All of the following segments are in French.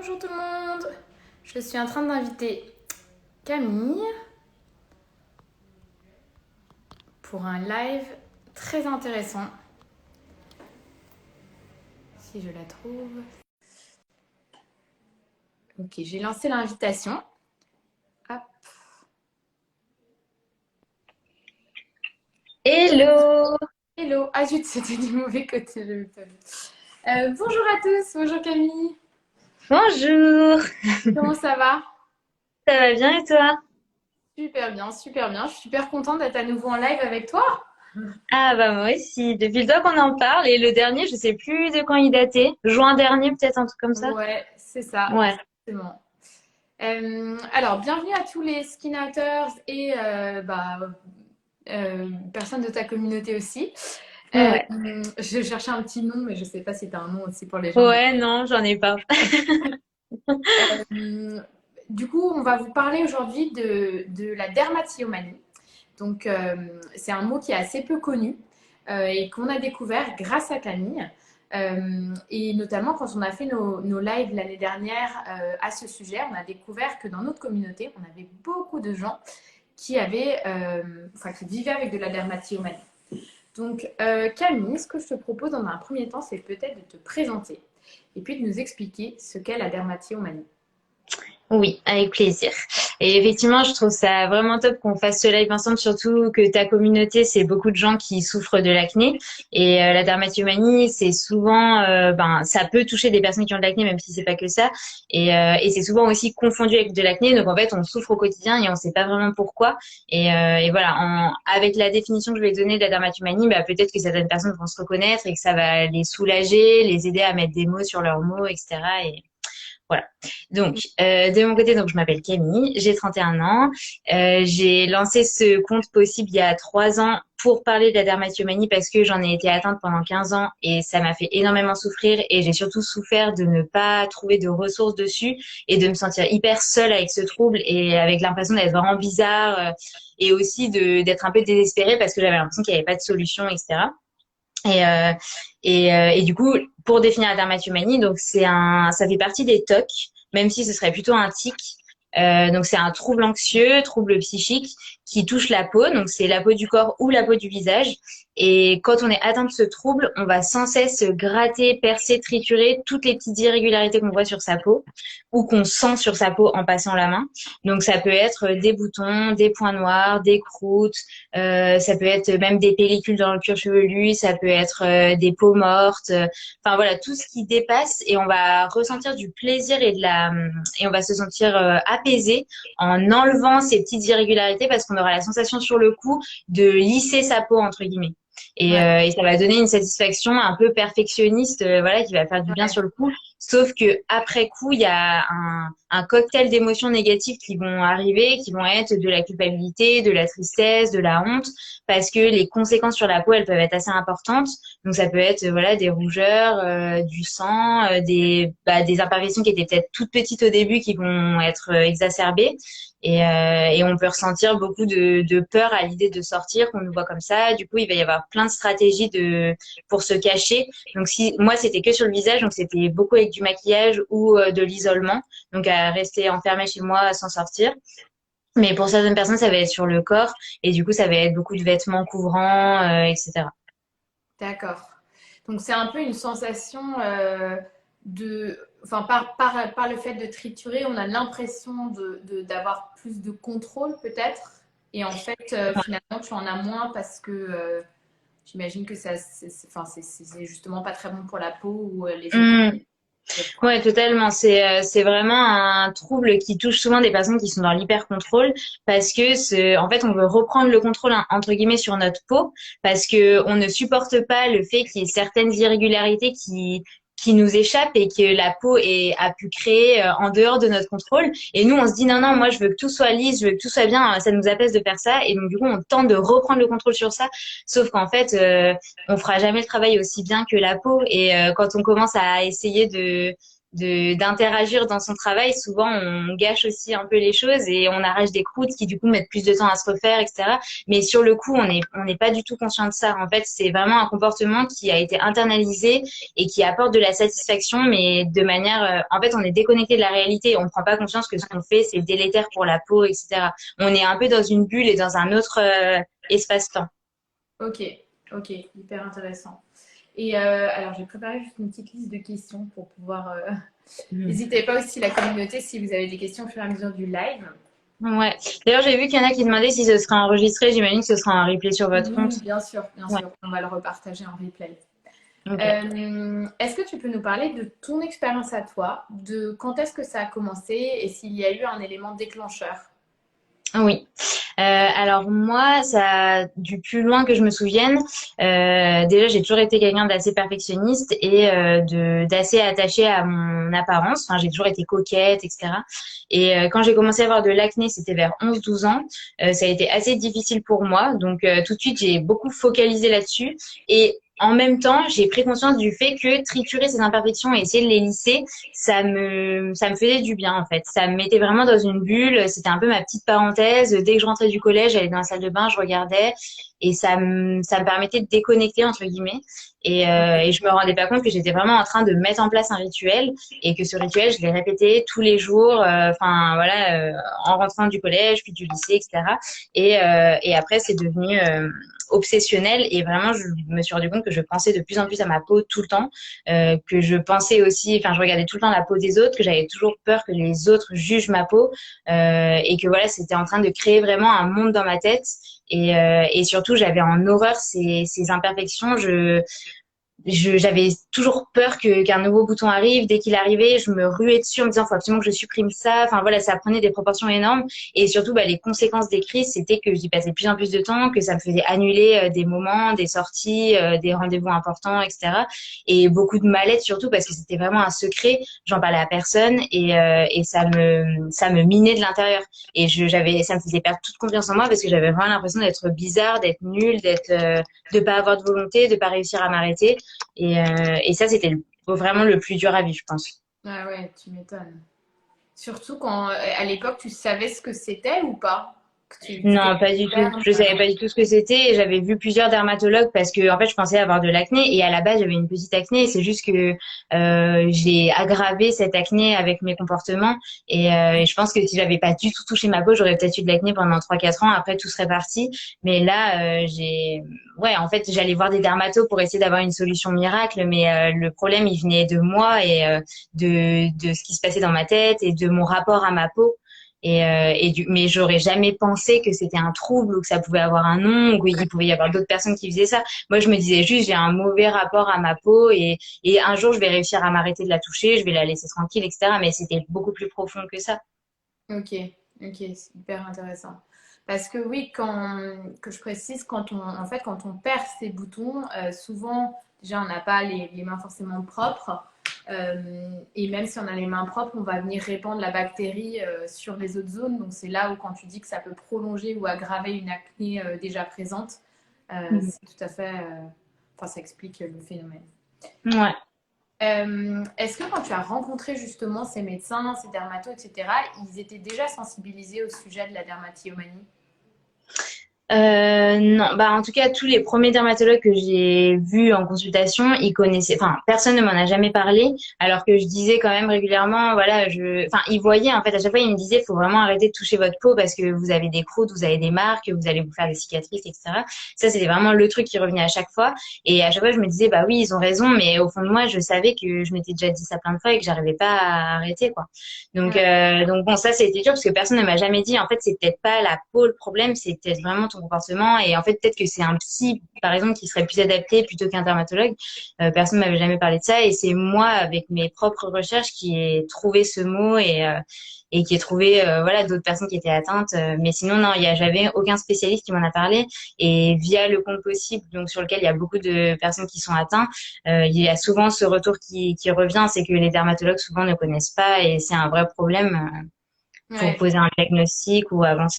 Bonjour tout le monde, je suis en train d'inviter Camille pour un live très intéressant. Si je la trouve. Ok, j'ai lancé l'invitation. Hop. Hello! Hello. Ah zut, c'était du mauvais côté. Bonjour à tous, bonjour Camille. Bonjour! Comment ça va? Ça va bien et toi? Super bien, super bien. Je suis super contente d'être à nouveau en live avec toi. Ah bah moi aussi, depuis le temps qu'on en parle et le dernier, je sais plus de quand il datait. Juin dernier peut-être, un truc comme ça? Ouais, c'est ça, Ouais. exactement. Alors, bienvenue à tous les skinateurs et personnes de ta communauté aussi. Ouais. Je cherchais un petit nom, mais je sais pas si tu as un nom aussi pour les gens. Ouais, non, j'en ai pas. Euh, du coup, on va vous parler aujourd'hui de la dermatillomanie. Donc, c'est un mot qui est assez peu connu et qu'on a découvert grâce à Camille. Et notamment quand on a fait nos lives l'année dernière à ce sujet, on a découvert que dans notre communauté, on avait beaucoup de gens qui vivaient avec de la dermatillomanie. Donc, Camille, ce que je te propose dans un premier temps, c'est peut-être de te présenter et puis de nous expliquer ce qu'est la dermatillomanie. Oui, avec plaisir. Et effectivement, je trouve ça vraiment top qu'on fasse ce live ensemble, surtout que ta communauté, c'est beaucoup de gens qui souffrent de l'acné. Et la dermatomanie, c'est souvent, ça peut toucher des personnes qui ont de l'acné, même si c'est pas que ça. Et c'est souvent aussi confondu avec de l'acné. Donc en fait, on souffre au quotidien et on sait pas vraiment pourquoi. Et voilà, avec la définition que je vais donner de la dermatomanie, bah, peut-être que certaines personnes vont se reconnaître et que ça va les soulager, les aider à mettre des mots sur leurs mots, etc. Voilà. Donc, de mon côté, donc je m'appelle Camille, j'ai 31 ans. J'ai lancé ce compte possible il y a 3 ans pour parler de la dermatillomanie parce que j'en ai été atteinte pendant 15 ans et ça m'a fait énormément souffrir et j'ai surtout souffert de ne pas trouver de ressources dessus et de me sentir hyper seule avec ce trouble et avec l'impression d'être vraiment bizarre et aussi d'être un peu désespérée parce que j'avais l'impression qu'il n'y avait pas de solution, etc. Et, euh, et du coup, pour définir la dermatomanie, donc ça fait partie des TOC, même si ce serait plutôt un tic. Donc c'est un trouble anxieux, trouble psychique qui touche la peau, donc c'est la peau du corps ou la peau du visage. Et quand on est atteint de ce trouble, on va sans cesse gratter, percer, triturer toutes les petites irrégularités qu'on voit sur sa peau ou qu'on sent sur sa peau en passant la main. Donc ça peut être des boutons, des points noirs, des croûtes, ça peut être même des pellicules dans le cuir chevelu, ça peut être des peaux mortes. Enfin voilà, tout ce qui dépasse et on va ressentir du plaisir et on va se sentir apaisé en enlevant ces petites irrégularités parce qu'on aura la sensation sur le coup de lisser sa peau entre guillemets. Ouais, Et ça va donner une satisfaction un peu perfectionniste, voilà, qui va faire du bien ouais. sur le coup. Sauf que après coup, il y a un cocktail d'émotions négatives qui vont arriver, qui vont être de la culpabilité, de la tristesse, de la honte, parce que les conséquences sur la peau, elles peuvent être assez importantes. Donc ça peut être voilà des rougeurs, du sang, des imperfections qui étaient peut-être toutes petites au début qui vont être exacerbées. Et on peut ressentir beaucoup de peur à l'idée de sortir, qu'on nous voit comme ça. Du coup, il va y avoir plein de stratégies pour se cacher. Donc si moi c'était que sur le visage, donc c'était beaucoup avec du maquillage ou de l'isolement, donc à rester enfermé chez moi sans sortir. Mais pour certaines personnes, ça va être sur le corps et du coup, ça va être beaucoup de vêtements couvrants, etc. D'accord. Donc c'est un peu une sensation par le fait de triturer, on a l'impression d'avoir plus de contrôle peut-être. Et en fait, finalement, tu en as moins parce que j'imagine que c'est justement pas très bon pour la peau ou les effets Mmh. peuvent prendre. Ouais, totalement. C'est vraiment un trouble qui touche souvent des personnes qui sont dans l'hyper-contrôle parce que en fait, on veut reprendre le contrôle, hein, entre guillemets, sur notre peau parce que on ne supporte pas le fait qu'il y ait certaines irrégularités qui nous échappent et que la a pu créer en dehors de notre contrôle. Et nous, on se dit non, non, moi, je veux que tout soit lisse, je veux que tout soit bien. Ça nous apaise de faire ça. Et donc, du coup, on tente de reprendre le contrôle sur ça. Sauf qu'en fait, on fera jamais le travail aussi bien que la peau. Et quand on commence à essayer d'interagir dans son travail, souvent on gâche aussi un peu les choses et on arrache des croûtes qui du coup mettent plus de temps à se refaire, etc. Mais sur le coup, on n'est pas du tout conscient de ça. En fait, c'est vraiment un comportement qui a été internalisé et qui apporte de la satisfaction, mais de manière, en fait, on est déconnecté de la réalité. On ne prend pas conscience que ce qu'on fait, c'est délétère pour la peau, etc. On est un peu dans une bulle et dans un autre espace-temps. Ok, ok, hyper intéressant. Et alors, j'ai préparé juste une petite liste de questions pour pouvoir. Mhm. N'hésitez pas aussi la communauté si vous avez des questions au fur et à mesure du live. Ouais. D'ailleurs, j'ai vu qu'il y en a qui demandaient si ce serait enregistré. J'imagine que ce sera un replay sur votre compte. Oui, bien Ouais. sûr, on va le repartager en replay. Ok. Est-ce que tu peux nous parler de ton expérience à toi, de quand est-ce que ça a commencé et s'il y a eu un élément déclencheur? Oui. Alors moi, ça, du plus loin que je me souvienne, déjà j'ai toujours été quelqu'un d'assez perfectionniste et de d'assez attaché à mon apparence. Enfin, j'ai toujours été coquette, etc. Et quand j'ai commencé à avoir de l'acné, c'était vers 11-12 ans. Ça a été assez difficile pour moi. Donc tout de suite, j'ai beaucoup focalisé là-dessus. Et en même temps, j'ai pris conscience du fait que triturer ces imperfections et essayer de les lisser, ça me faisait du bien en fait. Ça me mettait vraiment dans une bulle. C'était un peu ma petite parenthèse. Dès que je rentrais du collège, j'allais dans la salle de bain, je regardais et ça me permettait de déconnecter entre guillemets. Et je me rendais pas compte que j'étais vraiment en train de mettre en place un rituel et que ce rituel, je l'ai répété tous les jours. Enfin voilà, en rentrant du collège puis du lycée, etc. Et après, c'est devenu obsessionnel et vraiment, je me suis rendu compte que je pensais de plus en plus à ma peau tout le temps que je pensais aussi, enfin, je regardais tout le temps la peau des autres, que j'avais toujours peur que les autres jugent ma peau, et que voilà, c'était en train de créer vraiment un monde dans ma tête. Et surtout, j'avais en horreur ces imperfections. J'avais toujours peur qu'un nouveau bouton arrive. Dès qu'il arrivait, je me ruais dessus en me disant, faut absolument que je supprime ça. Enfin voilà, ça prenait des proportions énormes. Et surtout, bah, les conséquences des crises, c'était que j'y passais de plus en plus de temps, que ça me faisait annuler des moments, des sorties, des rendez-vous importants, etc. Et beaucoup de mal-être surtout parce que c'était vraiment un secret. J'en parlais à personne et ça me minait de l'intérieur. Et ça me faisait perdre toute confiance en moi parce que j'avais vraiment l'impression d'être bizarre, d'être nulle, de pas avoir de volonté, de pas réussir à m'arrêter. Et ça, c'était vraiment le plus dur à vivre, je pense. Ah ouais, tu m'étonnes. Surtout quand, à l'époque, tu savais ce que c'était ou pas? Que tu t'es Non, pas du tout. découvert, Je savais pas du tout ce que c'était. Et j'avais vu plusieurs dermatologues parce que, en fait, je pensais avoir de l'acné. Et à la base, j'avais une petite acné. C'est juste que j'ai aggravé cette acné avec mes comportements. Et je pense que si j'avais pas du tout touché ma peau, j'aurais peut-être eu de l'acné pendant 3-4 ans. Après, tout serait parti. Mais là, ouais, en fait, j'allais voir des dermatos pour essayer d'avoir une solution miracle. Mais le problème, il venait de moi et de ce qui se passait dans ma tête et de mon rapport à ma peau. Mais j'aurais jamais pensé que c'était un trouble ou que ça pouvait avoir un nom ou qu'il pouvait y avoir d'autres personnes qui faisaient ça. Moi, je me disais juste, j'ai un mauvais rapport à ma peau et un jour, je vais réussir à m'arrêter de la toucher, je vais la laisser tranquille, etc. Mais c'était beaucoup plus profond que ça. Ok, ok, c'est hyper intéressant. Parce que oui, que je précise, en fait, quand on perd ses boutons, souvent, déjà, on n'a pas les mains forcément propres. Et même si on a les mains propres, on va venir répandre la bactérie sur les autres zones. Donc c'est là où quand tu dis que ça peut prolonger ou aggraver une acné déjà présente, Mhm. c'est tout à fait... Enfin, ça explique le phénomène. Ouais. Est-ce que quand tu as rencontré justement ces médecins, ces dermatos, etc., ils étaient déjà sensibilisés au sujet de la dermatillomanie? Non, bah en tout cas tous les premiers dermatologues que j'ai vus en consultation, ils connaissaient, enfin personne ne m'en a jamais parlé, alors que je disais quand même régulièrement, voilà, enfin ils voyaient en fait à chaque fois ils me disaient, faut vraiment arrêter de toucher votre peau parce que vous avez des croûtes, vous avez des marques, vous allez vous faire des cicatrices, etc. Ça c'était vraiment le truc qui revenait à chaque fois, et à chaque fois je me disais bah oui ils ont raison, mais au fond de moi je savais que je m'étais déjà dit ça plein de fois et que j'arrivais pas à arrêter quoi. Ouais, Donc bon, ça, c'était dur parce que personne ne m'a jamais dit, en fait, c'est peut-être pas la peau le problème, c'est peut-être vraiment ton comportement. Et en fait, peut-être que c'est un psy, par exemple, qui serait plus adapté plutôt qu'un dermatologue. Personne ne m'avait jamais parlé de ça. Et c'est moi, avec mes propres recherches, qui ai trouvé ce mot et qui ai trouvé, voilà, d'autres personnes qui étaient atteintes. Mais sinon, non, j'avais aucun spécialiste qui m'en a parlé. Et via le compte possible, donc sur lequel il y a beaucoup de personnes qui sont atteintes, il y a souvent ce retour qui revient, c'est que les dermatologues souvent ne connaissent pas et c'est un vrai problème pour ouais, poser un diagnostic ou avancer.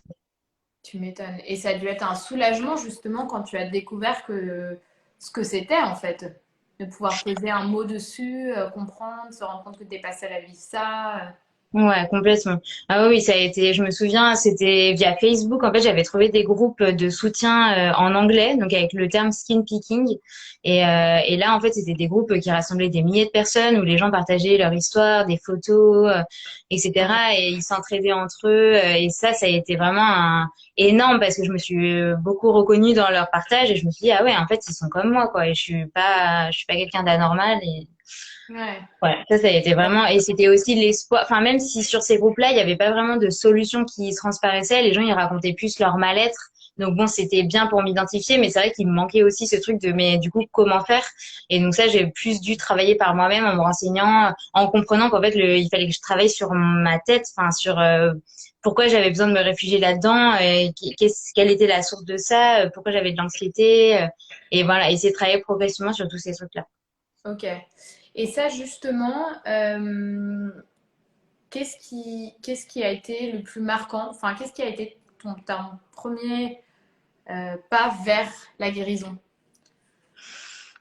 tu m'étonnes. Et ça a dû être un soulagement justement quand tu as découvert ce que c'était en fait. de pouvoir poser un mot dessus, comprendre, se rendre compte que tu es passé à la vie ça. Ouais, complètement. Ah oui, ça a été, je me souviens, c'était via Facebook. En fait, j'avais trouvé des groupes de soutien en anglais, donc avec le terme skin picking. Et là, en fait, c'était des groupes qui rassemblaient des milliers de personnes où les gens partageaient leur histoire, des photos, Ouais. etc. Et ils s'entraidaient entre eux. Et ça a été vraiment énorme parce que je me suis beaucoup reconnue dans leur partage et je me suis dit, ah ouais, en fait, ils sont comme moi, quoi. Et je suis pas quelqu'un d'anormal. Ouais. Ouais, ça a été vraiment, et c'était aussi l'espoir, enfin, même si sur ces groupes-là, il n'y avait pas vraiment de solution qui transparaissait, les gens, ils racontaient plus leur mal-être. Donc bon, c'était bien pour m'identifier, mais c'est vrai qu'il me manquait aussi ce truc de, mais du coup, comment faire? Et donc ça, j'ai plus dû travailler par moi-même en me renseignant, en comprenant qu'en fait, il fallait que je travaille sur ma tête, enfin, sur pourquoi j'avais besoin de me réfugier là-dedans, quelle était la source de ça, pourquoi j'avais de l'anxiété, et voilà, essayer de travailler progressivement sur tous ces trucs-là. Ok. Et ça, justement, qu'est-ce qui a été le plus marquant? Enfin, qu'est-ce qui a été ton premier pas vers la guérison?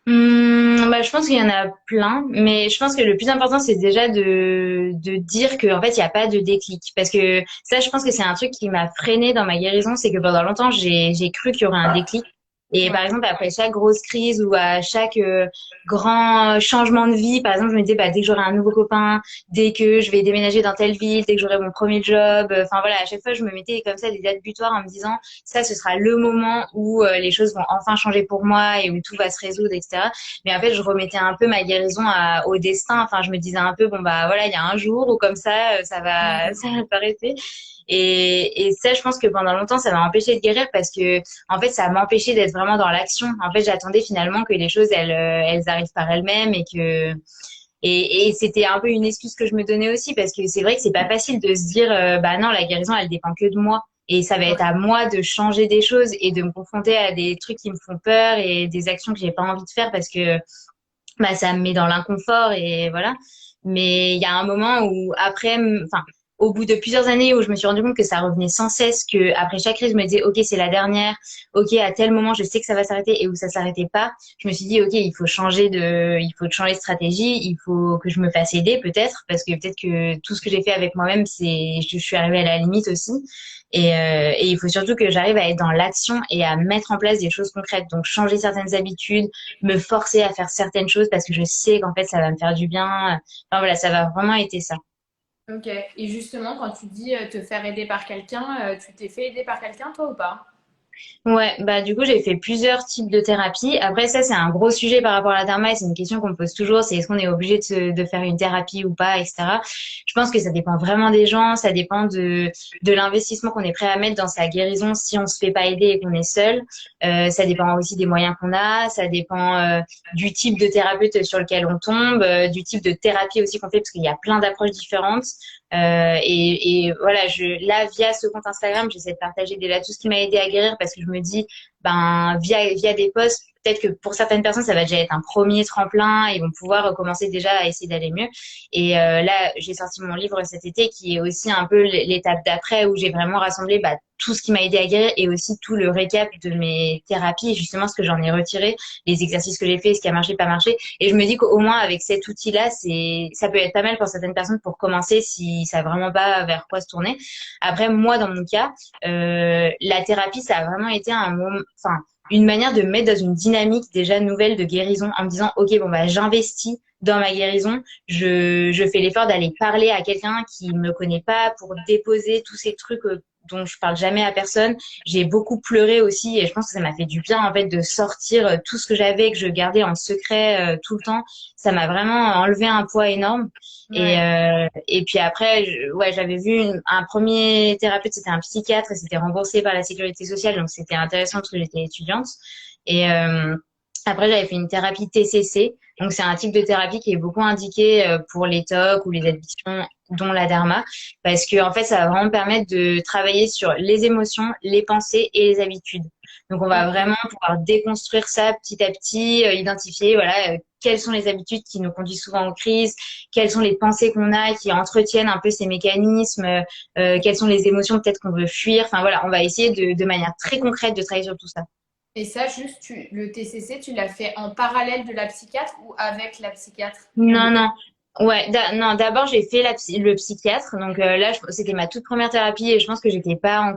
Bah, je pense qu'il y en a plein, mais je pense que le plus important, c'est déjà de dire qu'en fait, il n'y a pas de déclic. Parce que ça, je pense que c'est un truc qui m'a freinée dans ma guérison, c'est que pendant longtemps, j'ai cru qu'il y aurait un déclic. Et par Ouais. exemple, après chaque grosse crise ou à chaque grand changement de vie, par exemple, je me disais, bah, dès que j'aurai un nouveau copain, dès que je vais déménager dans telle ville, dès que j'aurai mon premier job, enfin voilà, à chaque fois, je me mettais comme ça des dates butoirs en me disant, ça, ce sera le moment où les choses vont enfin changer pour moi et où tout va se résoudre, etc. Mais en fait, je remettais un peu ma guérison au destin. Enfin, je me disais un peu, bon, bah voilà, il y a un jour où comme ça, ça va s'arrêter. Et ça, je pense que pendant longtemps, ça m'a empêché de guérir parce que, en fait, ça m'empêchait d'être vraiment dans l'action. En fait, j'attendais finalement que les choses, elles arrivent par elles-mêmes et c'était un peu une excuse que je me donnais aussi parce que c'est vrai que c'est pas facile de se dire, bah non, la guérison, elle dépend que de moi. Et ça va être Ouais. à moi de changer des choses et de me confronter à des trucs qui me font peur et des actions que j'ai pas envie de faire parce que bah, ça me met dans l'inconfort et voilà. Mais il y a un moment où après, enfin, au bout de plusieurs années où je me suis rendu compte que ça revenait sans cesse, que après chaque crise, je me disais, OK, c'est la dernière. OK, à tel moment, je sais que ça va s'arrêter et où ça s'arrêtait pas. Je me suis dit, OK, il faut changer de stratégie. Il faut que je me fasse aider peut-être parce que peut-être que tout ce que j'ai fait avec moi-même, je suis arrivée à la limite aussi. Et il faut surtout que j'arrive à être dans l'action et à mettre en place des choses concrètes. Donc, changer certaines habitudes, me forcer à faire certaines choses parce que je sais qu'en fait ça va me faire du bien. Enfin voilà, ça va vraiment être ça. Ok. Et justement, quand tu dis te faire aider par quelqu'un, tu t'es fait aider par quelqu'un, toi ou pas? Ouais, bah du coup j'ai fait plusieurs types de thérapies. Après ça c'est un gros sujet par rapport à la dharma et c'est une question qu'on me pose toujours, c'est est-ce qu'on est obligé de faire une thérapie ou pas, etc. Je pense que ça dépend vraiment des gens, ça dépend de l'investissement qu'on est prêt à mettre dans sa guérison si on se fait pas aider et qu'on est seul. Ça dépend aussi des moyens qu'on a, ça dépend du type de thérapeute sur lequel on tombe, du type de thérapie aussi qu'on fait parce qu'il y a plein d'approches différentes. Et voilà, là, via ce compte Instagram, j'essaie de partager déjà tout ce qui m'a aidé à guérir parce que je me dis, ben, via des posts, peut-être que pour certaines personnes, ça va déjà être un premier tremplin et ils vont pouvoir commencer déjà à essayer d'aller mieux. Et là, j'ai sorti mon livre cet été qui est aussi un peu l'étape d'après où j'ai vraiment rassemblé bah, tout ce qui m'a aidé à guérir et aussi tout le récap de mes thérapies, justement ce que j'en ai retiré, les exercices que j'ai fait, ce qui a marché, pas marché. Et je me dis qu'au moins avec cet outil-là, ça peut être pas mal pour certaines personnes pour commencer si ça vraiment pas vers quoi se tourner. Après, moi, dans mon cas, la thérapie, ça a vraiment été un moment, enfin, une manière de me mettre dans une dynamique déjà nouvelle de guérison en me disant, OK, bon, bah, j'investis dans ma guérison, je fais l'effort d'aller parler à quelqu'un qui me connaît pas pour déposer tous ces trucs dont je parle jamais à personne. J'ai beaucoup pleuré aussi et je pense que ça m'a fait du bien en fait de sortir tout ce que j'avais que je gardais en secret tout le temps. Ça m'a vraiment enlevé un poids énorme. Ouais. Et puis après, ouais, j'avais vu un premier thérapeute, c'était un psychiatre et c'était remboursé par la sécurité sociale, donc c'était intéressant parce que j'étais étudiante. Et après, j'avais fait une thérapie TCC, donc c'est un type de thérapie qui est beaucoup indiqué pour les TOC ou les addictions, dont la dharma, parce que en fait, ça va vraiment permettre de travailler sur les émotions, les pensées et les habitudes. Donc, on va Ok. vraiment pouvoir déconstruire ça petit à petit, identifier, voilà, quelles sont les habitudes qui nous conduisent souvent en crise, quelles sont les pensées qu'on a qui entretiennent un peu ces mécanismes, quelles sont les émotions peut-être qu'on veut fuir. Enfin voilà, on va essayer de manière très concrète de travailler sur tout ça. Et ça, juste, le TCC, tu l'as fait en parallèle de la psychiatre ou avec la psychiatre? Ou Non, non. Ouais, non, d'abord j'ai fait le psychiatre. Donc là, c'était ma toute première thérapie et je pense que j'étais pas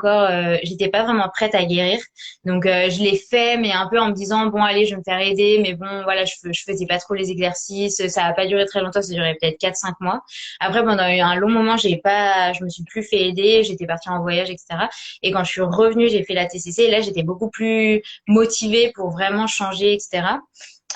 vraiment prête à guérir. Donc je l'ai fait, mais un peu en me disant bon, allez, je vais me faire aider. Mais bon, voilà, je faisais pas trop les exercices. Ça a pas duré très longtemps, ça a duré peut-être 4, 5 mois. Après, pendant un long moment, je me suis plus fait aider. J'étais partie en voyage, etc. Et quand je suis revenue, j'ai fait la TCC. Et là, j'étais beaucoup plus motivée pour vraiment changer, etc.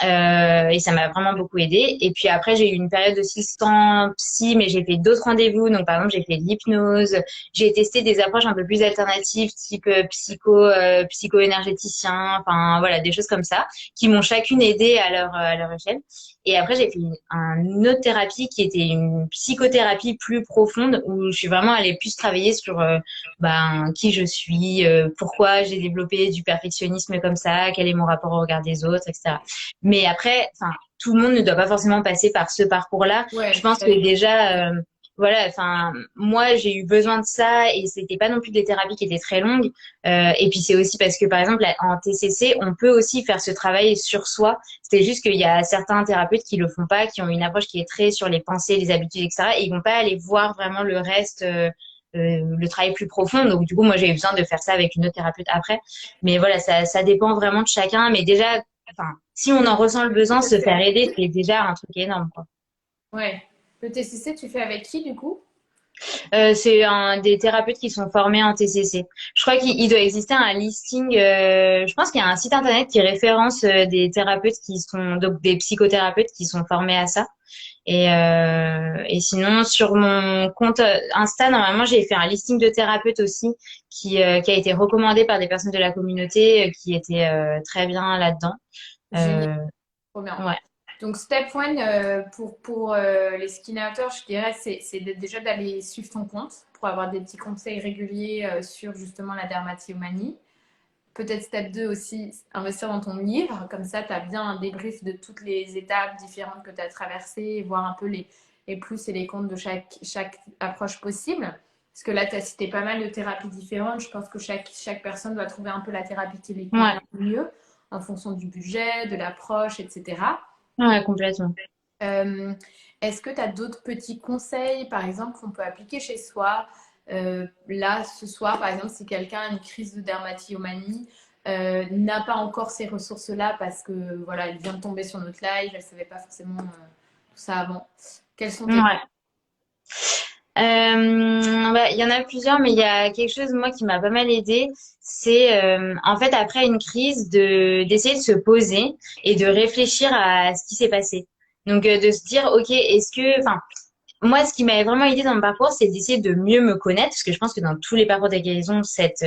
Et ça m'a vraiment beaucoup aidé. Et puis après, j'ai eu une période aussi sans psy, mais j'ai fait d'autres rendez-vous. Donc, par exemple, j'ai fait de l'hypnose. J'ai testé des approches un peu plus alternatives, type psycho-énergéticien. Enfin, voilà, des choses comme ça, qui m'ont chacune aidé à leur échelle. Et après, j'ai fait une autre thérapie qui était une psychothérapie plus profonde, où je suis vraiment allée plus travailler sur qui je suis, pourquoi j'ai développé du perfectionnisme comme ça, quel est mon rapport au regard des autres, etc. Mais après, enfin, tout le monde ne doit pas forcément passer par ce parcours-là. Ouais, Je je suis pense que d'accord. déjà, voilà, enfin, moi, j'ai eu besoin de ça et c'était pas non plus des thérapies qui étaient très longues. Et puis c'est aussi parce que, par exemple, en TCC, on peut aussi faire ce travail sur soi. C'est juste qu'il y a certains thérapeutes qui le font pas, qui ont une approche qui est très sur les pensées, les habitudes, etc. Et ils vont pas aller voir vraiment le reste. Le travail plus profond. Donc, du coup, moi, j'ai eu besoin de faire ça avec une autre thérapeute après. Mais voilà, ça dépend vraiment de chacun. Mais déjà, enfin, si on en ressent le besoin, Le se fais faire avec aider, qui? c'est déjà un truc énorme, quoi. Ouais. Le TCC, tu fais avec qui du coup? C'est des thérapeutes qui sont formés en TCC. Je crois qu'il doit exister un listing. Je pense qu'il y a un site internet qui référence des thérapeutes qui sont donc des psychothérapeutes qui sont formés à ça. Et sinon, sur mon compte Insta, normalement, j'ai fait un listing de thérapeutes aussi qui a été recommandé par des personnes de la communauté qui étaient très bien là-dedans. Génial, Euh, trop bien. ouais. Donc, step one pour les skin outers, je dirais, c'est déjà d'aller suivre ton compte pour avoir des petits conseils réguliers sur justement la dermatillomanie. Peut-être step 2 aussi, investir dans ton livre. Comme ça, tu as bien un débrief de toutes les étapes différentes que tu as traversées et voir un peu les plus et les contre de chaque approche possible. Parce que là, tu as cité pas mal de thérapies différentes. Je pense que chaque personne doit trouver un peu la thérapie qui lui Ouais, convient le mieux en fonction du budget, de l'approche, etc. ouais, complètement. Euh, Est-ce que tu as d'autres petits conseils, par exemple, qu'on peut appliquer chez soi? Là, ce soir, par exemple, si quelqu'un a une crise de dermatillomanie, n'a pas encore ces ressources-là parce que voilà, elle vient de tomber sur notre live, elle ne savait pas forcément tout ça avant. Quels sont tes Ouais. Il y en a plusieurs, mais il y a quelque chose, moi, qui m'a pas mal aidé. C'est, en fait, après une crise, d'essayer de se poser et de réfléchir à ce qui s'est passé. Donc, de se dire, OK, enfin, moi, ce qui m'avait vraiment aidé dans mon parcours, c'est d'essayer de mieux me connaître, parce que je pense que dans tous les parcours de guérison, cette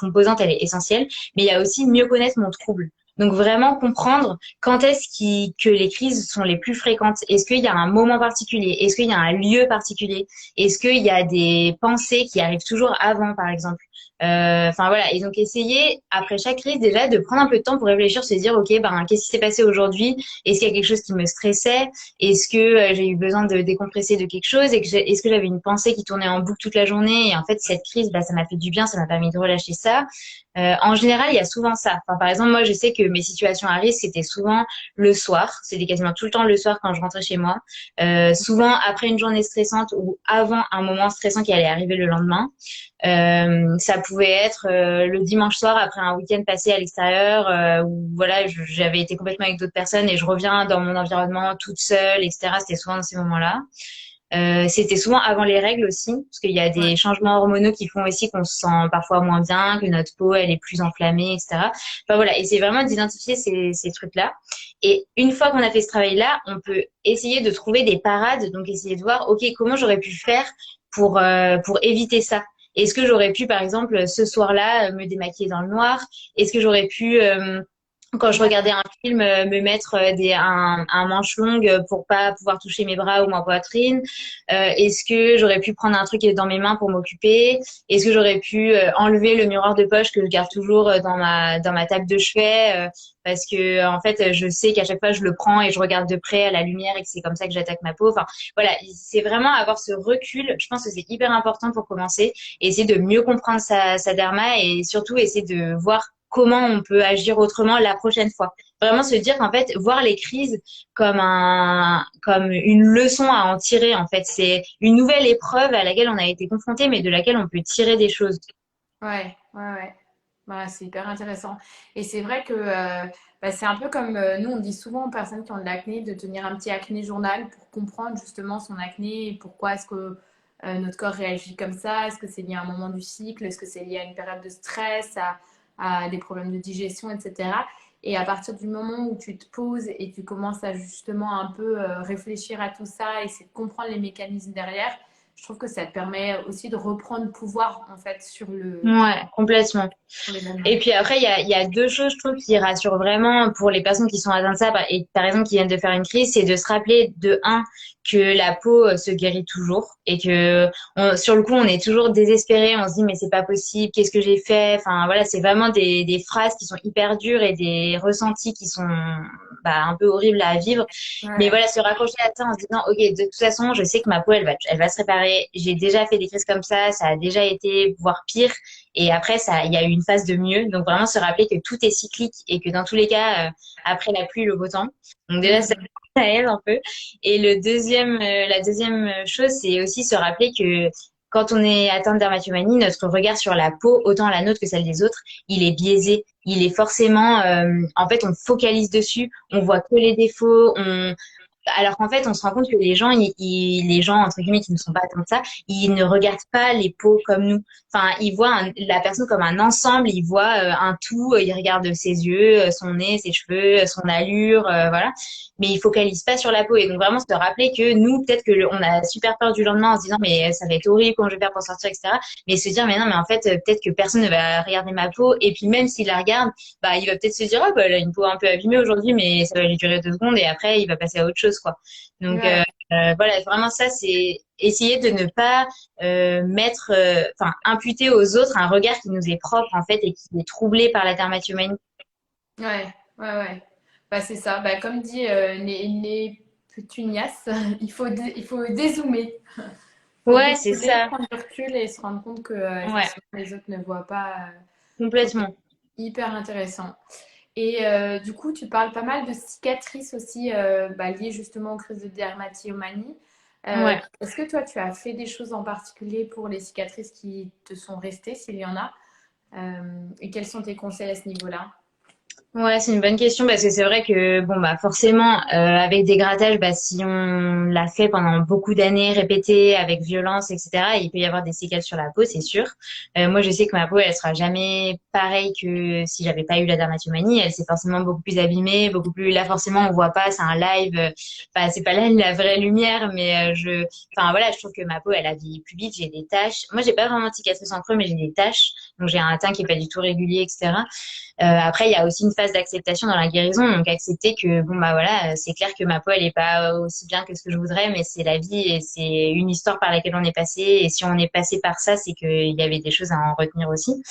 composante, elle est essentielle. Mais il y a aussi mieux connaître mon trouble. Donc vraiment comprendre quand que les crises sont les plus fréquentes. Est-ce qu'il y a un moment particulier? Est-ce qu'il y a un lieu particulier? Est-ce qu'il y a des pensées qui arrivent toujours avant, par exemple? Enfin voilà. Et donc essayer, après chaque crise, déjà, de prendre un peu de temps pour réfléchir, se dire, OK, ben, qu'est-ce qui s'est passé aujourd'hui? Est-ce qu'il y a quelque chose qui me stressait? Est-ce que j'ai eu besoin de décompresser de quelque chose et est-ce que j'avais une pensée qui tournait en boucle toute la journée et en fait cette crise bah ça m'a fait du bien, ça m'a permis de relâcher ça. En général, il y a souvent ça. Enfin, par exemple, moi je sais que mes situations à risque c'était souvent le soir, c'était quasiment tout le temps le soir quand je rentrais chez moi. Souvent après une journée stressante ou avant un moment stressant qui allait arriver le lendemain. Ça pouvait être le dimanche soir après un week-end passé à l'extérieur où voilà, j'avais été complètement avec d'autres personnes et je reviens dans mon environnement toute seule, etc. C'était souvent dans ces moments-là. C'était souvent avant les règles aussi, parce qu'il y a Ouais. des changements hormonaux qui font aussi qu'on se sent parfois moins bien, que notre peau elle est plus enflammée, etc. Enfin voilà, et c'est vraiment d'identifier ces trucs-là. Et une fois qu'on a fait ce travail-là, on peut essayer de trouver des parades, donc essayer de voir, ok, comment j'aurais pu faire pour éviter ça. Est-ce que j'aurais pu, par exemple, ce soir-là, me démaquiller dans le noir? Est-ce que j'aurais pu quand je regardais un film, me mettre un manche longue pour pas pouvoir toucher mes bras ou ma poitrine. Est-ce que j'aurais pu prendre un truc dans mes mains pour m'occuper? Est-ce que j'aurais pu enlever le miroir de poche que je garde toujours dans ma table de chevet parce que en fait, je sais qu'à chaque fois je le prends et je regarde de près à la lumière et que c'est comme ça que j'attaque ma peau. Enfin, voilà, c'est vraiment avoir ce recul. Je pense que c'est hyper important pour commencer, et essayer de mieux comprendre sa derma et surtout essayer de voir comment on peut agir autrement la prochaine fois. Vraiment se dire qu'en fait, voir les crises comme une leçon à en tirer, en fait. C'est une nouvelle épreuve à laquelle on a été confronté, mais de laquelle on peut tirer des choses. Ouais, ouais, ouais. Bah, c'est hyper intéressant. Et c'est vrai que bah, c'est un peu comme nous, on dit souvent aux personnes qui ont de l'acné de tenir un petit acné journal pour comprendre justement son acné et pourquoi est-ce que notre corps réagit comme ça. Est-ce que c'est lié à un moment du cycle? Est-ce que c'est lié à une période de stress, à des problèmes de digestion, etc. Et à partir du moment où tu te poses et tu commences à justement un peu réfléchir à tout ça, et essayer de comprendre les mécanismes derrière, je trouve que ça te permet aussi de reprendre pouvoir en fait Ouais, complètement. sur l'événement. Et puis après, il y a deux choses, je trouve, qui rassurent vraiment pour les personnes qui sont atteintes de ça, et par exemple qui viennent de faire une crise, c'est de se rappeler de un, que la peau se guérit toujours et que sur le coup, on est toujours désespéré, on se dit mais c'est pas possible, qu'est-ce que j'ai fait? Enfin voilà, c'est vraiment des phrases qui sont hyper dures et des ressentis qui sont un peu horribles à vivre. Mais Ouais, voilà, se raccrocher à ça en se disant, ok, de toute façon, je sais que ma peau, elle va se réparer. J'ai déjà fait des crises comme ça a déjà été voire pire. Et après, il y a eu une phase de mieux. Donc vraiment se rappeler que tout est cyclique et que dans tous les cas, après la pluie, le beau temps. Donc déjà, mhm. ça aide un peu. Et la deuxième chose, c'est aussi se rappeler que quand on est atteint de dermatomanie, notre regard sur la peau, autant la nôtre que celle des autres, il est biaisé. Il est forcément, en fait, on focalise dessus, on voit que les défauts, alors qu'en fait, on se rend compte que les gens entre guillemets qui ne sont pas atteints de ça, ils ne regardent pas les peaux comme nous. Enfin, ils voient la personne comme un ensemble, ils voient un tout. Ils regardent ses yeux, son nez, ses cheveux, son allure, voilà. Mais ils focalisent pas sur la peau. Et donc vraiment se rappeler que nous, peut-être que on a super peur du lendemain en se disant mais ça va être horrible, comment je vais faire pour sortir, etc. Mais se dire mais non, mais en fait peut-être que personne ne va regarder ma peau. Et puis même s'il la regarde, bah il va peut-être se dire ah bah elle a une peau un peu abîmée aujourd'hui, mais ça va lui durer 2 secondes et après il va passer à autre chose quoi. Donc Ouais, voilà, vraiment ça c'est essayer de ne pas imputer aux autres un regard qui nous est propre en fait et qui est troublé par la dermatomanie. ouais, ouais, ouais. Bah, c'est ça. Bah, comme dit les Pétunias, il faut dézoomer. Il faut Ouais, c'est reculer, ça. prendre du recul et se rendre compte que Ouais, effectivement, les autres ne voient pas. Ok, complètement. hyper intéressant. Et du coup, tu parles pas mal de cicatrices aussi bah, liées justement aux crises de dermatillomanie. Ouais. Est-ce que toi, tu as fait des choses en particulier pour les cicatrices qui te sont restées, s'il y en a? Et quels sont tes conseils à ce niveau-là? Ouais, c'est une bonne question parce que c'est vrai que bon bah forcément avec des grattages, bah si on l'a fait pendant beaucoup d'années répétées avec violence, etc., il peut y avoir des séquelles sur la peau, c'est sûr. Moi je sais que ma peau elle sera jamais pareille que si j'avais pas eu la dermatomanie. Elle s'est forcément beaucoup plus abîmée, beaucoup plus. Là forcément on voit pas, c'est un live, bah c'est pas là la vraie lumière, mais enfin voilà, je trouve que ma peau elle a vieilli plus vite. J'ai des taches. Moi j'ai pas vraiment de cicatrices en creux, mais j'ai des taches. Donc j'ai un teint qui est pas du tout régulier, etc. Après, il y a aussi une phase d'acceptation dans la guérison, donc accepter que bon bah voilà, c'est clair que ma peau elle est pas aussi bien que ce que je voudrais, mais c'est la vie et c'est une histoire par laquelle on est passé. Et si on est passé par ça, c'est qu'il y avait des choses à en retenir aussi.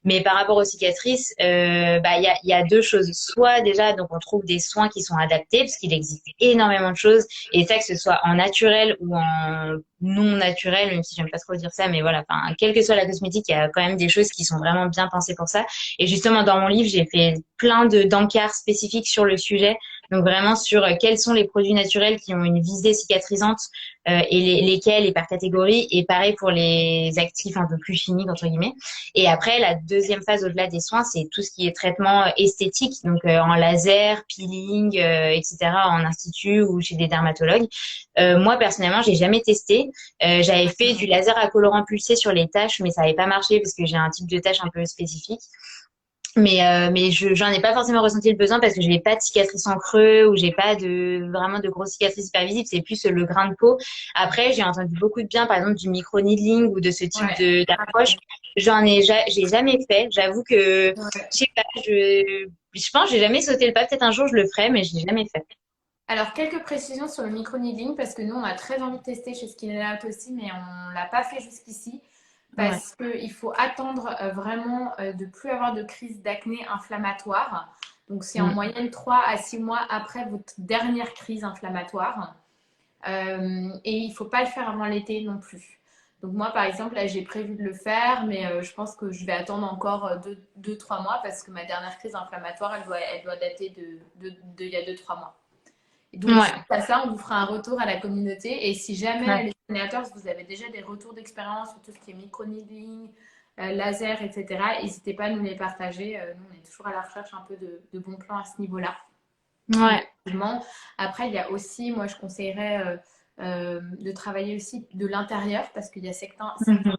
Mais par rapport aux cicatrices, il y a deux choses. Soit déjà, donc on trouve des soins qui sont adaptés, parce qu'il existe énormément de choses, et ça que ce soit en naturel ou en non naturel, même si j'aime pas trop dire ça, mais voilà, enfin, quelle que soit la cosmétique, il y a quand même des choses qui sont vraiment bien pensées pour ça. Et justement, dans mon livre, j'ai fait plein de d'encarts spécifiques sur le sujet. Donc vraiment sur quels sont les produits naturels qui ont une visée cicatrisante et lesquels et par catégorie. Et pareil pour les actifs un peu plus chimiques, entre guillemets. Et après, la deuxième phase au-delà des soins, c'est tout ce qui est traitement esthétique, donc en laser, peeling, etc., en institut ou chez des dermatologues. Moi, personnellement, j'ai jamais testé. J'avais fait du laser à colorant pulsé sur les taches, mais ça n'avait pas marché parce que j'ai un type de tache un peu spécifique. Mais j'en ai pas forcément ressenti le besoin parce que je n'ai pas de cicatrices en creux ou j'ai pas de vraiment de grosses cicatrices hyper visibles. C'est plus le grain de peau. Après, j'ai entendu beaucoup de bien, par exemple, du micro-needling ou de ce type Ouais. de d'approche. J'ai jamais fait. J'avoue que, Ouais. je sais pas, je pense que j'ai jamais sauté le pas. Peut-être un jour je le ferai, mais je l'ai jamais fait. Alors, quelques précisions sur le micro-needling, parce que nous, on a très envie de tester chez Skin Out aussi, mais on ne l'a pas fait jusqu'ici, Ouais. parce qu'il faut attendre vraiment de plus avoir de crise d'acné inflammatoire. Donc, c'est en Mm. moyenne 3 à 6 mois après votre dernière crise inflammatoire. Et il ne faut pas le faire avant l'été non plus. Donc moi, par exemple, là, j'ai prévu de le faire, mais je pense que je vais attendre encore 2-3 mois parce que ma dernière crise inflammatoire, elle doit dater il y a 2-3 mois. Et donc, suite Ouais, à ça, on vous fera un retour à la communauté. Et si jamais ouais. les dessinateurs, vous avez déjà des retours d'expérience sur tout ce qui est microneedling, laser, etc., n'hésitez pas à nous les partager. Nous, on est toujours à la recherche un peu de bons plans à ce niveau-là. Mais Ouais. effectivement, après, il y a aussi, moi, je conseillerais de travailler aussi de l'intérieur parce qu'il y a certains, Mhm.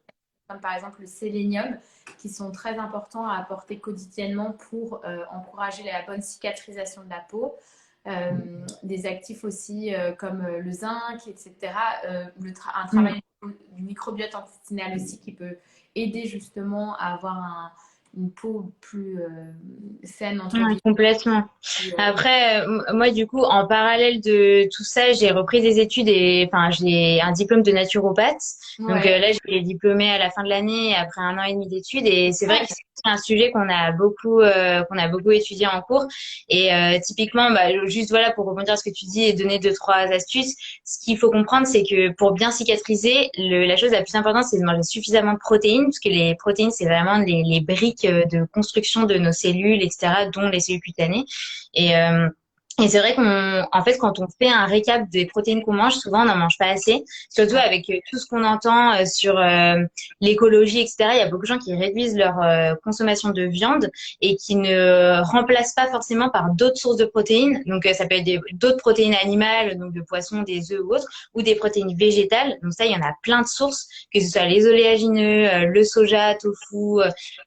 comme par exemple le sélénium, qui sont très importants à apporter quotidiennement pour encourager la bonne cicatrisation de la peau. Des actifs aussi comme le zinc, etc. Un Mhm. travail du microbiote intestinal aussi qui peut aider justement à avoir une peau plus saine, entre Ouais, guillemets. complètement. Après, moi, du coup, en parallèle de tout ça, j'ai repris des études et, enfin, j'ai un diplôme de naturopathe. Donc Ouais. là, j'ai diplômé à la fin de l'année après 1 an et demi d'études. Et c'est vrai que c'est un sujet qu'on a beaucoup étudié en cours. Et typiquement, bah, juste voilà, pour rebondir à ce que tu dis et donner deux, trois astuces, ce qu'il faut comprendre, c'est que pour bien cicatriser, la chose la plus importante, c'est de manger suffisamment de protéines, parce que les protéines, c'est vraiment les briques de construction de nos cellules, etc., dont les cellules cutanées. Et, euh, et c'est vrai en fait, quand on fait un récap des protéines qu'on mange, souvent on n'en mange pas assez. Surtout avec tout ce qu'on entend sur l'écologie, etc. Il y a beaucoup de gens qui réduisent leur consommation de viande et qui ne remplacent pas forcément par d'autres sources de protéines. Donc ça peut être d'autres protéines animales, donc de poissons, des œufs ou autres, ou des protéines végétales. Donc ça, il y en a plein de sources, que ce soit les oléagineux, le soja, tofu.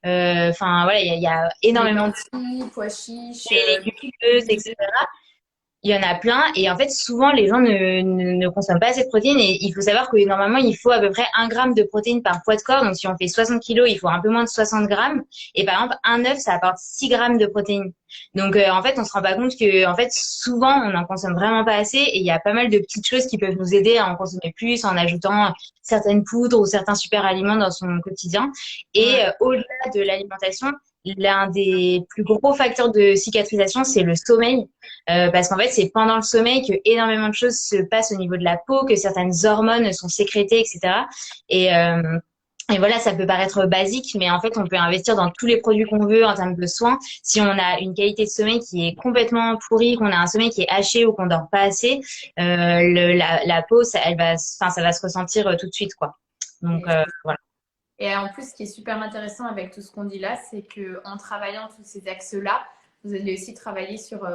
Enfin voilà, il y a Les énormément de lentilles, pois chiches, les légumineuses, etc. Il y en a plein et en fait souvent les gens ne consomment pas assez de protéines et il faut savoir que normalement il faut à peu près 1 gramme de protéines par poids de corps. Donc si on fait 60 kilos, il faut un peu moins de 60 grammes et par exemple un œuf ça apporte 6 grammes de protéines. Donc en fait on se rend pas compte que en fait souvent on en consomme vraiment pas assez et il y a pas mal de petites choses qui peuvent nous aider à en consommer plus en ajoutant certaines poudres ou certains super aliments dans son quotidien. Et ouais. au-delà de l'alimentation, l'un des plus gros facteurs de cicatrisation, c'est le sommeil. Parce qu'en fait, c'est pendant le sommeil que énormément de choses se passent au niveau de la peau, que certaines hormones sont sécrétées, etc. Et, euh, et voilà, ça peut paraître basique, mais en fait, on peut investir dans tous les produits qu'on veut en termes de soins. Si on a une qualité de sommeil qui est complètement pourrie, qu'on a un sommeil qui est haché ou qu'on dort pas assez, la peau, enfin, ça va se ressentir tout de suite, quoi. Donc, Et, voilà. et en plus, ce qui est super intéressant avec tout ce qu'on dit là, c'est qu'en travaillant tous ces axes-là, vous allez aussi travailler sur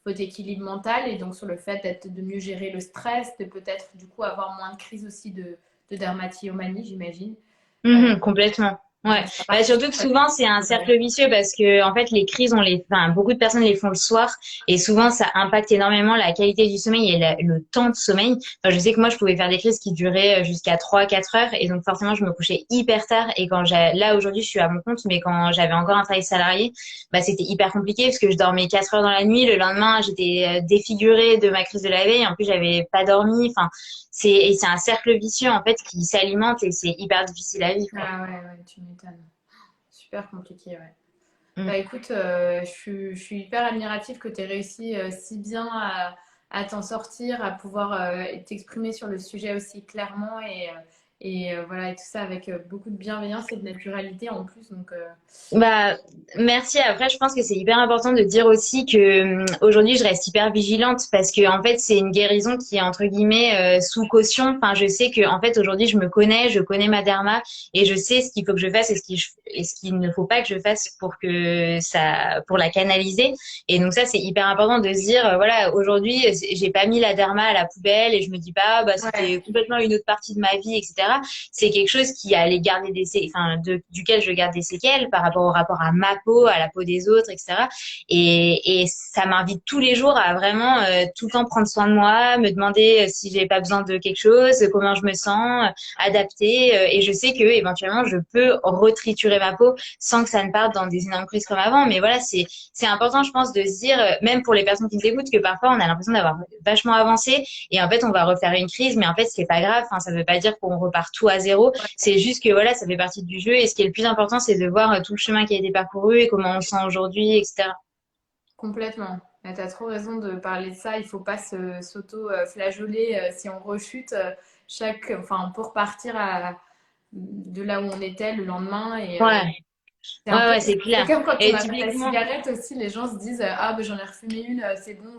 votre équilibre mental et donc sur le fait de mieux gérer le stress, de peut-être du coup avoir moins de crises aussi de dermatillomanie, j'imagine. Euh, Complètement. Ouais. donc ça Bah, participe. surtout que souvent c'est un cercle vicieux parce que en fait les crises enfin beaucoup de personnes les font le soir et souvent ça impacte énormément la qualité du sommeil et le temps de sommeil. Enfin, je sais que moi je pouvais faire des crises qui duraient jusqu'à 3 4 heures et donc forcément je me couchais hyper tard et là aujourd'hui je suis à mon compte mais quand j'avais encore un travail salarié bah c'était hyper compliqué parce que je dormais 4 heures dans la nuit, le lendemain j'étais défigurée de ma crise de la veille, en plus j'avais pas dormi. Enfin c'est un cercle vicieux en fait qui s'alimente et c'est hyper difficile à vivre, quoi. Ah ouais, ouais, tu m'étonnes. Super compliqué, ouais. Mm. Bah écoute, je suis hyper admirative que tu aies réussi si bien à t'en sortir, à pouvoir t'exprimer sur le sujet aussi clairement et voilà, et tout ça avec beaucoup de bienveillance et de naturalité en plus. Donc, Bah, merci. Après, je pense que c'est hyper important de dire aussi que aujourd'hui, je reste hyper vigilante parce que en fait, c'est une guérison qui est entre guillemets sous caution. Enfin, je sais que en fait, aujourd'hui, je connais ma derma et je sais ce qu'il faut que je fasse et ce qu'il ne faut pas que je fasse pour la canaliser. Et donc ça, c'est hyper important de se dire, voilà, aujourd'hui, j'ai pas mis la derma à la poubelle et je me dis pas, bah, ouais, c'était complètement une autre partie de ma vie, etc. C'est quelque chose qui allait garder enfin, duquel je garde des séquelles par rapport à ma peau, à la peau des autres, etc. Et ça m'invite tous les jours à vraiment tout le temps prendre soin de moi, me demander si j'ai pas besoin de quelque chose, comment je me sens, adapter. Et je sais que éventuellement je peux retriturer ma peau sans que ça ne parte dans des énormes crises comme avant. Mais voilà, c'est important, je pense, de se dire, même pour les personnes qui nous écoutent, que parfois on a l'impression d'avoir vachement avancé et en fait on va refaire une crise, mais en fait c'est pas grave. Enfin, ça veut pas dire qu'on repart tout à zéro. C'est juste que voilà, ça fait partie du jeu. Et ce qui est le plus important, c'est de voir tout le chemin qui a été parcouru et comment on se sent aujourd'hui, etc. complètement. Tu as trop raison de parler de ça. Il faut pas s'auto-flageoler si on rechute. Enfin, pour partir de là où on était le lendemain. Et Ouais, c'est un ouais, peu, ouais, c'est c'est clair. comme quand on Et arrête la typiquement, cigarette aussi, les gens se disent ah ben j'en ai refumé une, c'est bon,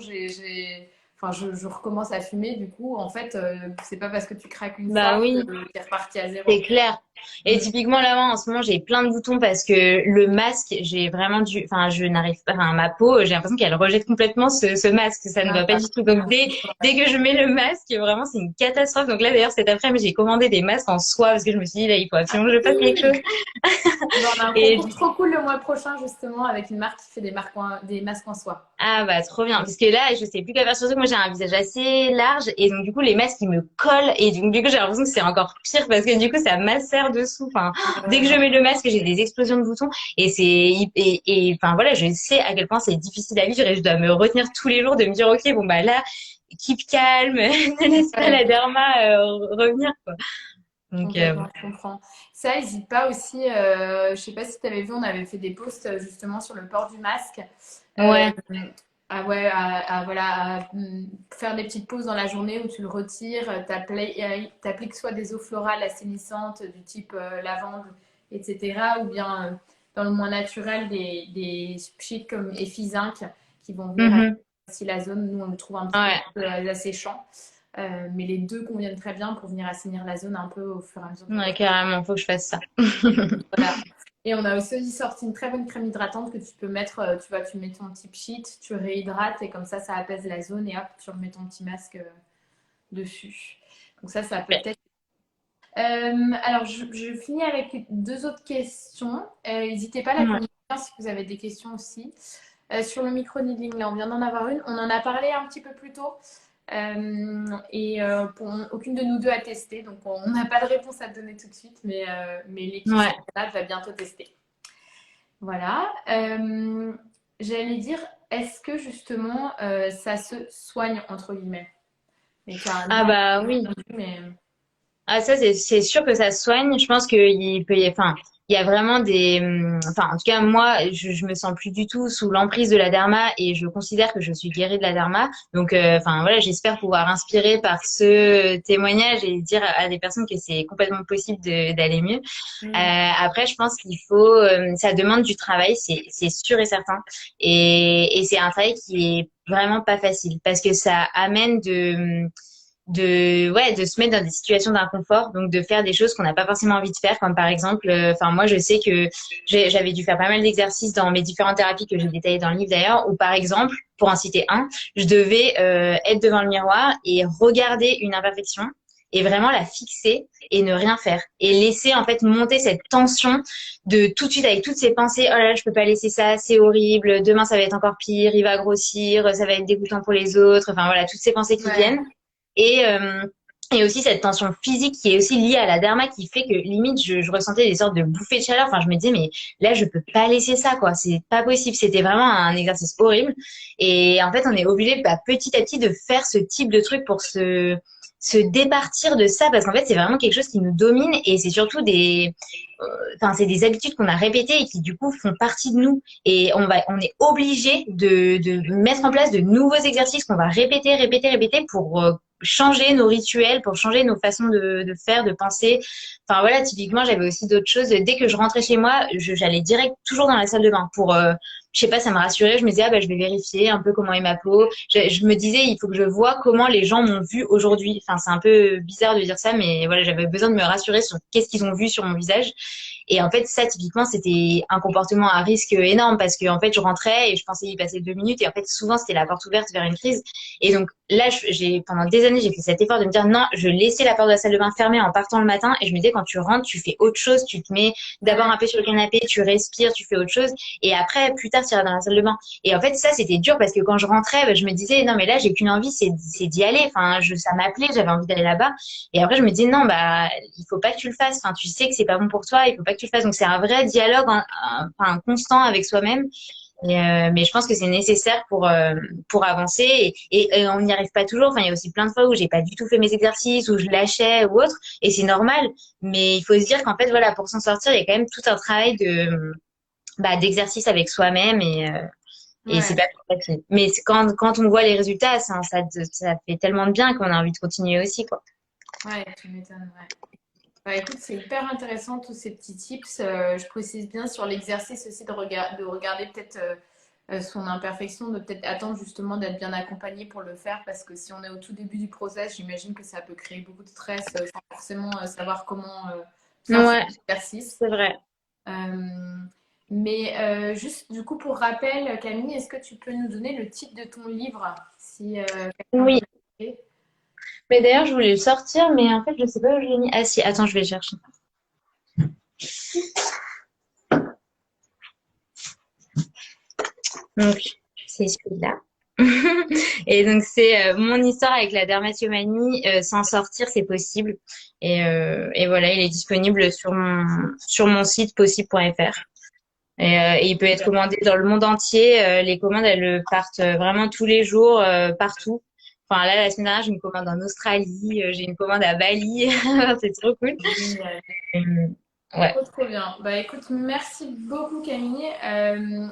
enfin je recommence à fumer. Du coup, en fait, c'est pas parce que tu craques une bah fois que oui. t'es reparti à zéro. C'est clair. Et Mm. typiquement là, moi, en ce moment, j'ai plein de boutons parce que le masque, j'ai vraiment enfin, je n'arrive pas, enfin, ma peau, j'ai l'impression qu'elle rejette complètement ce masque. Ça ne Ah, va pas du tout. Donc, dès que je mets le masque, vraiment, c'est une catastrophe. Donc là, d'ailleurs, cet après-midi, j'ai commandé des masques en soie parce que je me suis dit, là, il faut absolument que je fasse quelque chose. ben, on a un Et concours trop cool le mois prochain justement avec une marque qui fait des masques en soie. ah bah trop bien parce que là je sais plus quoi faire, surtout que moi j'ai un visage assez large et donc du coup les masques ils me collent et donc du coup j'ai l'impression que c'est encore pire parce que du coup ça macère dessous, enfin dès que je mets le masque j'ai des explosions de boutons et enfin voilà, je sais à quel point c'est difficile à vivre et je dois me retenir tous les jours de me dire ok bon bah là keep calme ne laisse pas Ouais, la derma revenir quoi, donc complètement, je comprends. Ça, n'hésite pas aussi, je sais pas si tu avais vu, on avait fait des posts justement sur le port du masque. Euh, ouais. ouais, voilà, faire des petites pauses dans la journée où tu le retires, t'appliques soit des eaux florales assainissantes du type lavande, etc. Ou bien dans le moins naturel des pchits comme Effizinc qui vont venir Mhm. assainir la zone. Nous, on le trouve un petit peu Ouais, asséchant. Mais les deux conviennent très bien pour venir assainir la zone un peu au fur et à mesure du ouais repas. carrément faut que je fasse ça. Voilà. Et on a aussi sorti une très bonne crème hydratante que tu peux mettre, tu vois, tu mets ton petit pchit, tu réhydrates et comme ça apaise la zone et hop, tu remets ton petit masque dessus. Donc ça peut être. Alors, je finis avec deux autres questions. N'hésitez pas à la Ouais. communiquer si vous avez des questions aussi. Sur le micro-needling, là, on vient d'en avoir une. On en a parlé un petit peu plus tôt. Aucune de nous deux a testé, donc on n'a pas de réponse à te donner tout de suite, mais l'équipe sur Ouais. place va bientôt tester. Voilà. J'allais dire, est-ce que justement ça se soigne entre guillemets? Mais tu as Ah bien bah oui. répondu, mais Ah, ça, c'est sûr que ça se soigne. Je pense qu'il peut enfin, il y a vraiment enfin, en tout cas, moi, je me sens plus du tout sous l'emprise de la derma et je considère que je suis guérie de la derma. Donc, enfin, voilà, j'espère pouvoir inspirer par ce témoignage et dire à des personnes que c'est complètement possible d'aller mieux. Après, je pense qu'il faut, ça demande du travail, c'est sûr et certain. Et c'est un travail qui est vraiment pas facile parce que ça amène ouais, de se mettre dans des situations d'inconfort, donc de faire des choses qu'on n'a pas forcément envie de faire, comme par exemple, enfin moi je sais que j'avais dû faire pas mal d'exercices dans mes différentes thérapies que j'ai détaillées dans le livre d'ailleurs, où par exemple, pour en citer un, je devais être devant le miroir et regarder une imperfection et vraiment la fixer et ne rien faire et laisser en fait monter cette tension de tout de suite avec toutes ces pensées, oh là là je peux pas laisser ça, c'est horrible, demain ça va être encore pire, il va grossir, ça va être dégoûtant pour les autres, enfin voilà, toutes ces pensées qui ouais, viennent et, euh, et aussi cette tension physique qui est aussi liée à la derma qui fait que limite je ressentais des sortes de bouffées de chaleur. Enfin, je me disais, mais là, je peux pas laisser ça, quoi. C'est pas possible. C'était vraiment un exercice horrible. Et en fait, on est obligé bah, petit à petit de faire ce type de truc pour se départir de ça parce qu'en fait, c'est vraiment quelque chose qui nous domine et c'est surtout enfin, c'est des habitudes qu'on a répétées et qui du coup font partie de nous. Et on est obligé de mettre en place de nouveaux exercices qu'on va répéter, répéter, répéter pour changer nos rituels, pour changer nos façons de faire, de penser. Enfin voilà, typiquement, j'avais aussi d'autres choses. Dès que je rentrais chez moi, j'allais direct toujours dans la salle de bain pour, je sais pas, ça me rassurait. Je me disais, ah bah, je vais vérifier un peu comment est ma peau. Je me disais, il faut que je vois comment les gens m'ont vu aujourd'hui. Enfin, c'est un peu bizarre de dire ça, mais voilà, j'avais besoin de me rassurer sur qu'est-ce qu'ils ont vu sur mon visage. Et en fait, ça, typiquement, c'était un comportement à risque énorme parce que, en fait, je rentrais et je pensais y passer 2 minutes et en fait, souvent, c'était la porte ouverte vers une crise. Et donc, là, pendant des années, j'ai fait cet effort de me dire non, je laissais la porte de la salle de bain fermée en partant le matin et je me disais, quand tu rentres, tu fais autre chose, tu te mets d'abord ouais, un peu sur le canapé, tu respires, tu fais autre chose et après, plus tard, tu iras dans la salle de bain. Et en fait, ça, c'était dur parce que quand je rentrais, bah, je me disais, non, mais là, j'ai qu'une envie, c'est d'y aller. Enfin, ça m'appelait, j'avais envie d'aller là-bas. Et après, je me disais, non, bah, il faut pas que tu le fasses. Enfin, tu sais que c'est pas bon pour toi, il faut pas que tu le fasses. Donc, c'est un vrai dialogue, enfin, constant avec soi-même. Mais je pense que c'est nécessaire pour avancer et on n'y arrive pas toujours. Enfin, il y a aussi plein de fois où j'ai pas du tout fait mes exercices, où je lâchais ou autre, et c'est normal. Mais il faut se dire qu'en fait, voilà, pour s'en sortir, il y a quand même tout un travail bah, d'exercice avec soi-même et c'est ouais, pas facile. Mais quand on voit les résultats, ça fait tellement de bien qu'on a envie de continuer aussi, quoi. ouais, tu m'étonnes, ouais. Bah, écoute, c'est hyper intéressant tous ces petits tips. Je précise bien sur l'exercice aussi de regarder peut-être son imperfection, de peut-être attendre justement d'être bien accompagné pour le faire, parce que si on est au tout début du process, j'imagine que ça peut créer beaucoup de stress sans forcément savoir comment bien faire Ouais, l'exercice. c'est vrai. Euh, mais juste du coup pour rappel, Camille, est-ce que tu peux nous donner le titre de ton livre si quelqu'un veut Oui. l'acheter? Mais d'ailleurs, je voulais le sortir, mais en fait, je sais pas où je l'ai mis. Ah si, attends, je vais le chercher. Donc, c'est celui-là. Et donc, c'est mon histoire avec la dermatomanie. S'en sortir, c'est possible. Et voilà, il est disponible sur mon site possible.fr. Et il peut être commandé dans le monde entier. Les commandes, elles partent vraiment tous les jours, partout. Enfin, là, la semaine dernière, j'ai une commande en Australie, j'ai une commande à Bali. C'est trop cool. Génial. Euh, ouais. Trop, trop bien. Bah écoute, merci beaucoup Camille.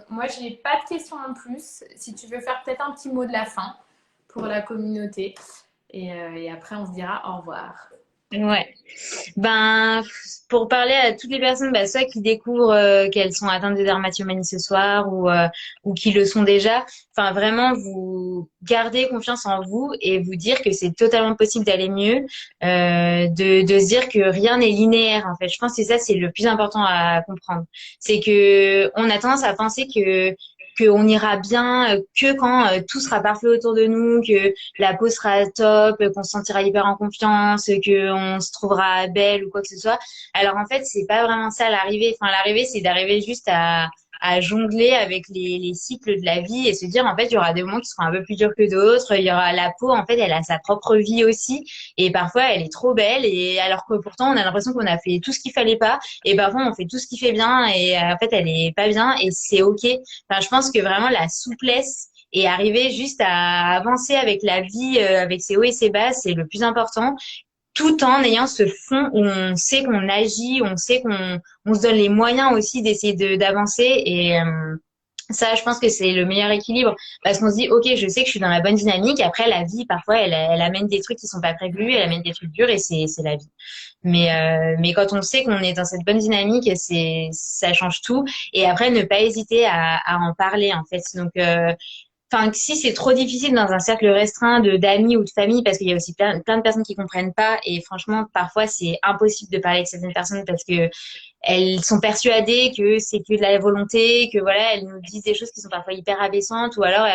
Moi, j'ai pas de questions en plus. Si tu veux faire peut-être un petit mot de la fin pour la communauté. Et après, on se dira au revoir. Ouais. Ben, pour parler à toutes les personnes, bah, soit qui découvrent qu'elles sont atteintes de dermatomanie ce soir ou qui le sont déjà, enfin vraiment vous gardez confiance en vous et vous dire que c'est totalement possible d'aller mieux, de se dire que rien n'est linéaire en fait. Je pense que ça c'est le plus important à comprendre. C'est que on a tendance à penser qu'on ira bien que quand tout sera parfait autour de nous, que la peau sera top, qu'on se sentira hyper en confiance, qu'on se trouvera belle ou quoi que ce soit. Alors en fait, c'est pas vraiment ça l'arrivée. Enfin, l'arrivée, c'est d'arriver juste à jongler avec les cycles de la vie et se dire en fait il y aura des moments qui seront un peu plus durs que d'autres, il y aura la peau en fait elle a sa propre vie aussi et parfois elle est trop belle et alors que pourtant on a l'impression qu'on a fait tout ce qu'il fallait pas et parfois on fait tout ce qui fait bien et en fait elle est pas bien et c'est ok. Enfin je pense que vraiment la souplesse et arriver juste à avancer avec la vie, avec ses hauts et ses bas, c'est le plus important, tout en ayant ce fond où on sait qu'on agit, on sait qu'on se donne les moyens aussi d'essayer d'avancer et ça, je pense que c'est le meilleur équilibre parce qu'on se dit, ok, je sais que je suis dans la bonne dynamique. Après, la vie, parfois, elle amène des trucs qui sont pas prévus, elle amène des trucs durs et c'est la vie. Mais quand on sait qu'on est dans cette bonne dynamique, ça change tout. Et après, ne pas hésiter à en parler, en fait. Donc, enfin, si c'est trop difficile dans un cercle restreint de d'amis ou de famille, parce qu'il y a aussi plein de personnes qui comprennent pas, et franchement, parfois, c'est impossible de parler avec certaines personnes parce que elles sont persuadées que c'est que de la volonté, que voilà, elles nous disent des choses qui sont parfois hyper abaissantes, ou alors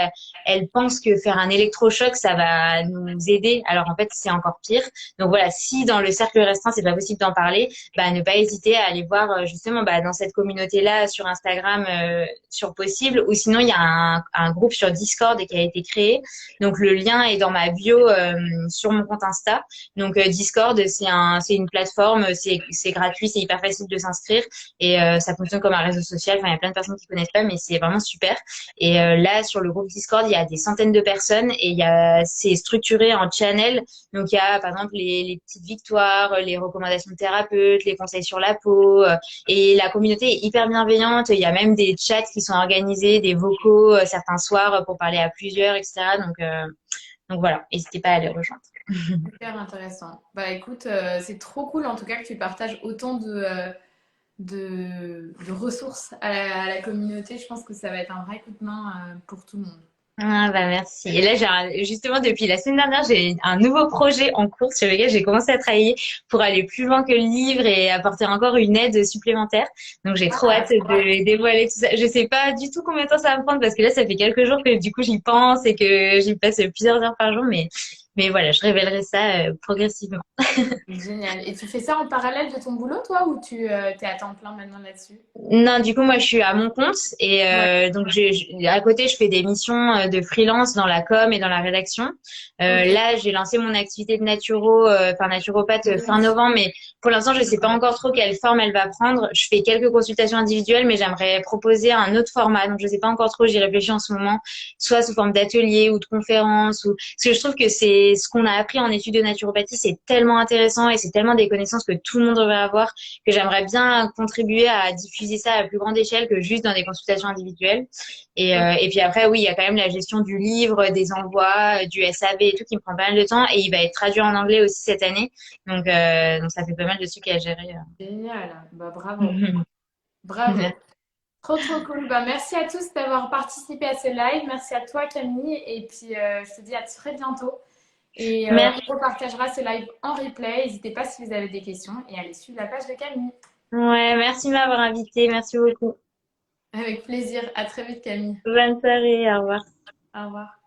elles pensent que faire un électrochoc, ça va nous aider, alors en fait, c'est encore pire. Donc voilà, si dans le cercle restreint, c'est pas possible d'en parler, bah, ne pas hésiter à aller voir justement bah, dans cette communauté-là sur Instagram, sur Possible, ou sinon il y a un groupe sur Discord qui a été créé. Donc le lien est dans ma bio sur mon compte Insta. Donc Discord, c'est une plateforme, c'est gratuit, c'est hyper facile de s'inscrire et ça fonctionne comme un réseau social. Enfin, il y a plein de personnes qui connaissent pas, mais c'est vraiment super. Et là, sur le groupe Discord, il y a des centaines de personnes et c'est structuré en channel. Donc il y a par exemple les petites victoires, les recommandations de thérapeutes, les conseils sur la peau. Et la communauté est hyper bienveillante. Il y a même des chats qui sont organisés, des vocaux certains soirs pour parler à plusieurs, etc. Donc voilà, n'hésitez pas à les rejoindre. Super intéressant. Bah écoute, c'est trop cool en tout cas que tu partages autant de ressources à la communauté. Je pense que ça va être un vrai coup de main pour tout le monde. Ah bah merci. Et là, justement, depuis la semaine dernière, j'ai un nouveau projet en cours sur lequel j'ai commencé à travailler pour aller plus loin que le livre et apporter encore une aide supplémentaire. Donc j'ai trop Ah, hâte de dévoiler tout ça. Je sais pas du tout combien de temps ça va me prendre parce que là, ça fait quelques jours que du coup j'y pense et que j'y passe plusieurs heures par jour, mais voilà, je révélerai ça progressivement. génial. Et tu fais ça en parallèle de ton boulot, toi, ou tu t'es à temps plein maintenant là-dessus? Non, du coup, moi, je suis à mon compte et Ouais, donc à côté, je fais des missions de freelance dans la com et dans la rédaction. ok. Là, j'ai lancé mon activité de enfin naturopathe fin Oui. novembre, mais pour l'instant, je sais pas encore trop quelle forme elle va prendre. Je fais quelques consultations individuelles, mais j'aimerais proposer un autre format. Donc, je sais pas encore trop. J'y réfléchis en ce moment, soit sous forme d'atelier ou de conférence, ou parce que je trouve que et ce qu'on a appris en études de naturopathie, c'est tellement intéressant et c'est tellement des connaissances que tout le monde devrait avoir que j'aimerais bien contribuer à diffuser ça à plus grande échelle que juste dans des consultations individuelles. Et puis après, oui, il y a quand même la gestion du livre, des envois, du SAV et tout qui me prend pas mal de temps. Et il va être traduit en anglais aussi cette année. Donc ça fait pas mal de trucs à gérer. Génial. Bah, bravo. Bravo. Trop, trop cool. Bah, merci à tous d'avoir participé à ce live. Merci à toi, Camille. Et puis, je te dis à très bientôt. Et Merci. on repartagera ce live en replay. N'hésitez pas si vous avez des questions et allez suivre la page de Camille. Ouais, merci de m'avoir invité. Merci beaucoup. Avec plaisir. À très vite, Camille. Bonne soirée. Au revoir. Au revoir.